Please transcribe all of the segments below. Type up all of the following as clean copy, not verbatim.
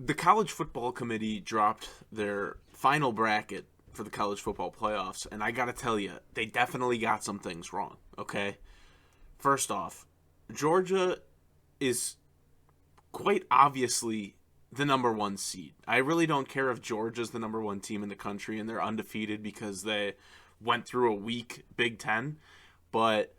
The College Football Committee dropped their final bracket for the college football playoffs, and I gotta tell you, they definitely got some things wrong, okay? First off, Georgia is quite obviously the number one seed. I really don't care if Georgia's the number one team in the country and they're undefeated because they went through a weak Big Ten, but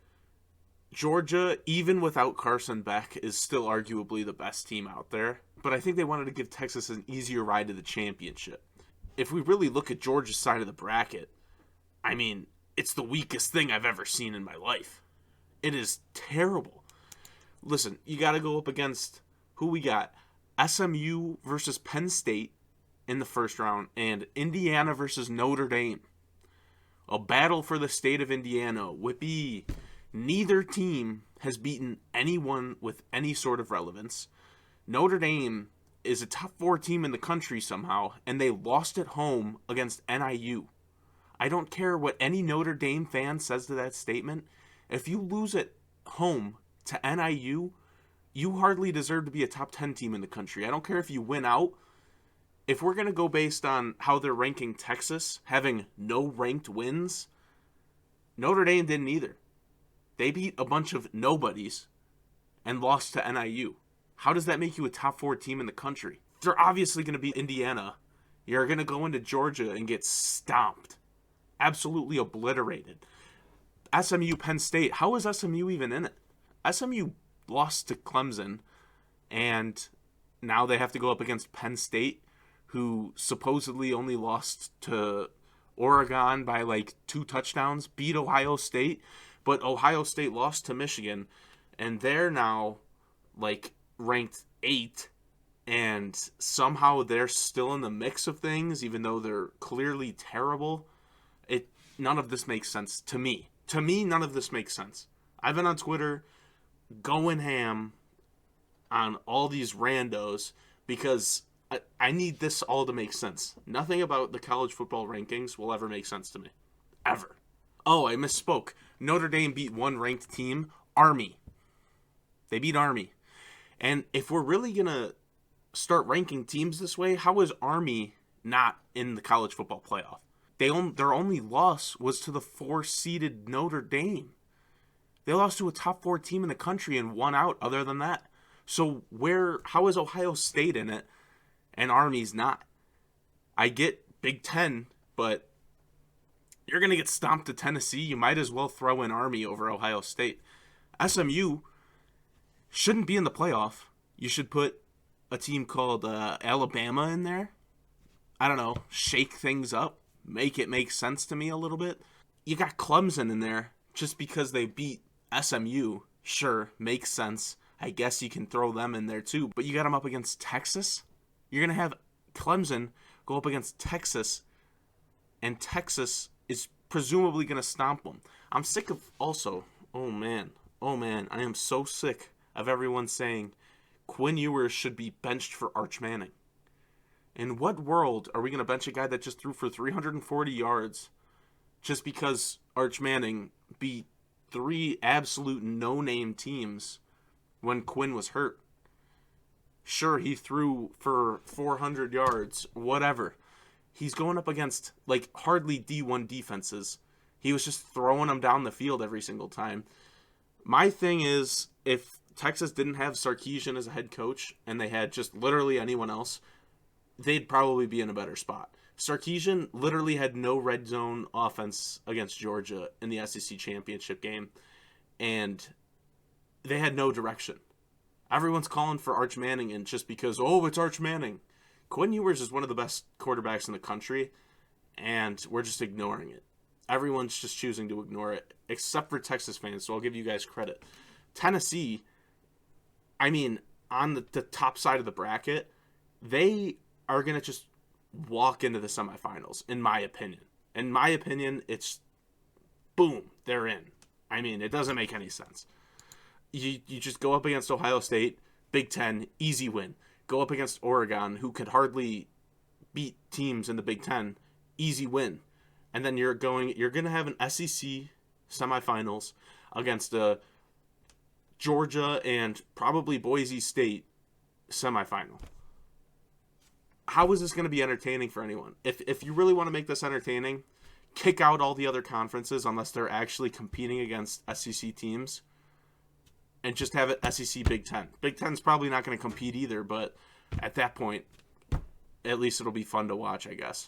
Georgia, even without Carson Beck, is still arguably the best team out there. But I think they wanted to give Texas an easier ride to the championship. If we really look at Georgia's side of the bracket, I mean, it's the weakest thing I've ever seen in my life. It is terrible. Listen, you got to go up against who we got. SMU versus Penn State in the first round, and Indiana versus Notre Dame. A battle for the state of Indiana. Whippy. Neither team has beaten anyone with any sort of relevance. Notre Dame is a top 4 team in the country somehow, and they lost at home against NIU. I don't care what any Notre Dame fan says to that statement. If you lose at home to NIU, you hardly deserve to be a top 10 team in the country. I don't care if you win out. If we're going to go based on how they're ranking Texas, having no ranked wins, Notre Dame didn't either. They beat a bunch of nobodies and lost to NIU. How does that make you a top 4 team in the country? They're obviously going to beat Indiana. You're going to go into Georgia and get stomped. Absolutely obliterated. SMU, Penn State. How is SMU even in it? SMU lost to Clemson, and now they have to go up against Penn State, who supposedly only lost to Oregon by like 2 touchdowns, beat Ohio State, but Ohio State lost to Michigan, and they're now like ranked 8, and somehow they're still in the mix of things, even though they're clearly terrible. None of this makes sense to me. To me, none of this makes sense. I've been on Twitter going ham on all these randos because I need this all to make sense. Nothing about the college football rankings will ever make sense to me. Ever. Oh, I misspoke. Notre Dame beat one ranked team, Army. They beat Army. And if we're really going to start ranking teams this way, how is Army not in the college football playoff? Their only loss was to the 4-seeded Notre Dame. They lost to a top 4 team in the country and won out other than that. So how is Ohio State in it and Army's not? I get Big Ten, but you're going to get stomped to Tennessee. You might as well throw in Army over Ohio State. SMU shouldn't be in the playoff. You should put a team called Alabama in there. I don't know, shake things up, make it make sense to me a little bit. You got Clemson in there just because they beat SMU. Sure, makes sense. I guess you can throw them in there too. But you got them up against Texas? You're going to have Clemson go up against Texas, and Texas is presumably going to stomp them. I'm sick of also, oh man, I am so sick of everyone saying Quinn Ewers should be benched for Arch Manning. In what world are we going to bench a guy that just threw for 340 yards just because Arch Manning beat 3 absolute no-name teams when Quinn was hurt? Sure, he threw for 400 yards, whatever. He's going up against, like, hardly D1 defenses. He was just throwing them down the field every single time. My thing is, if Texas didn't have Sarkisian as a head coach and they had just literally anyone else, they'd probably be in a better spot. Sarkisian literally had no red zone offense against Georgia in the SEC championship game, and they had no direction. Everyone's calling for Arch Manning, and just because, it's Arch Manning. Quinn Ewers is one of the best quarterbacks in the country, and we're just ignoring it. Everyone's just choosing to ignore it, except for Texas fans, so I'll give you guys credit. Tennessee, I mean, on the top side of the bracket, they are going to just walk into the semifinals, in my opinion. In my opinion, it's boom, they're in. I mean, it doesn't make any sense. You just go up against Ohio State, Big Ten, easy win. Go up against Oregon, who could hardly beat teams in the Big Ten, easy win. And then you're going to have an SEC semifinals against Georgia and probably Boise State semifinal. how is this going to be entertaining for anyone? If you really want to make this entertaining, kick out all the other conferences unless they're actually competing against SEC teams, and just have it SEC Big Ten. Big Ten's probably not going to compete either, but at that point, at least it'll be fun to watch, I guess.